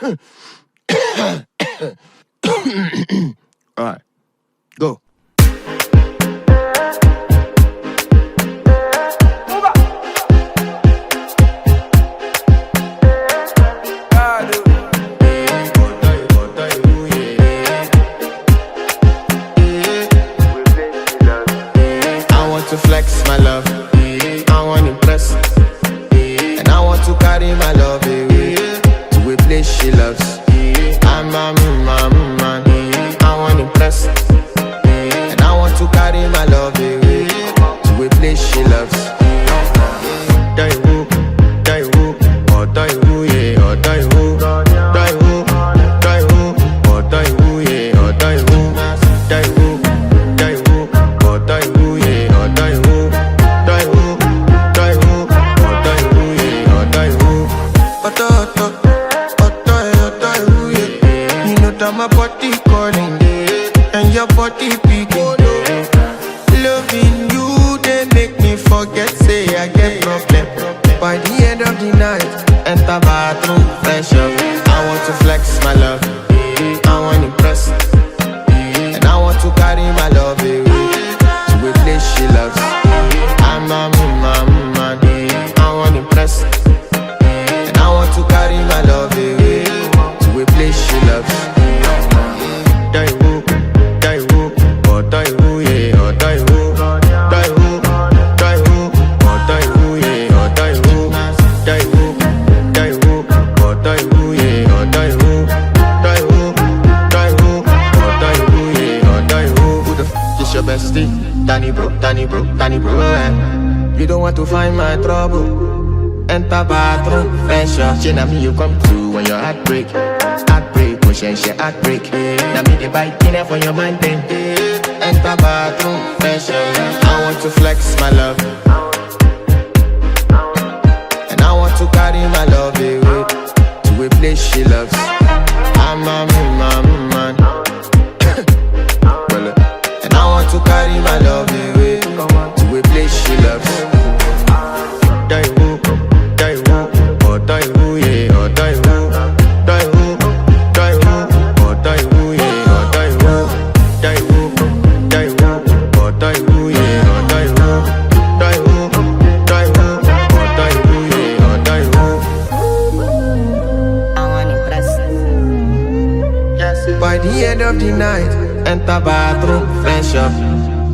Alright, go. I want to flex my love, I want to impress, and I want to carry my love away to a place she loves. I'm a man, I want to impress, and I want to carry my love away to a place she loves. Die who, or die who, yeah, or die who, die who, or die who, yeah, or die who, die who, or die who, yeah, or die who, die who, or die who, yeah, or die who. Die who, yeah. You know that my body calling, and your body beating. Loving you, they make me forget, say I get problem. By the end of the night, enter bathroom, fresh up. I want to flex my love, I want to impress, and I want to carry my love away to a place she loves. I'm a man, I want to impress, and I want to carry my love away to a place she loves. Die who, or die who, yeah, or die who, die who, or die who, yeah, or die who, die who, or die who, yeah, or die who, die who, or die who, yeah, or die who. Who the f is your bestie? Danny bro, eh. You don't want to find my trouble. Enter bathroom, fresh up. She na me you come to when your heart break, push she heartbreak. Now me the bite dinner for your man then. Enter bathroom, fresh up. I want to flex my love, and I want to carry my love away to a place she loves. I'm a man, and I want to carry my love away to a place she loves. Die who, or die who, yeah, or die who, die who, or die who, yeah, or die who, die who, or die who, yeah, or die who, die who, or die who, yeah, or die who. I want to impress. Yes. By the end of the night, enter bathroom, fresh up.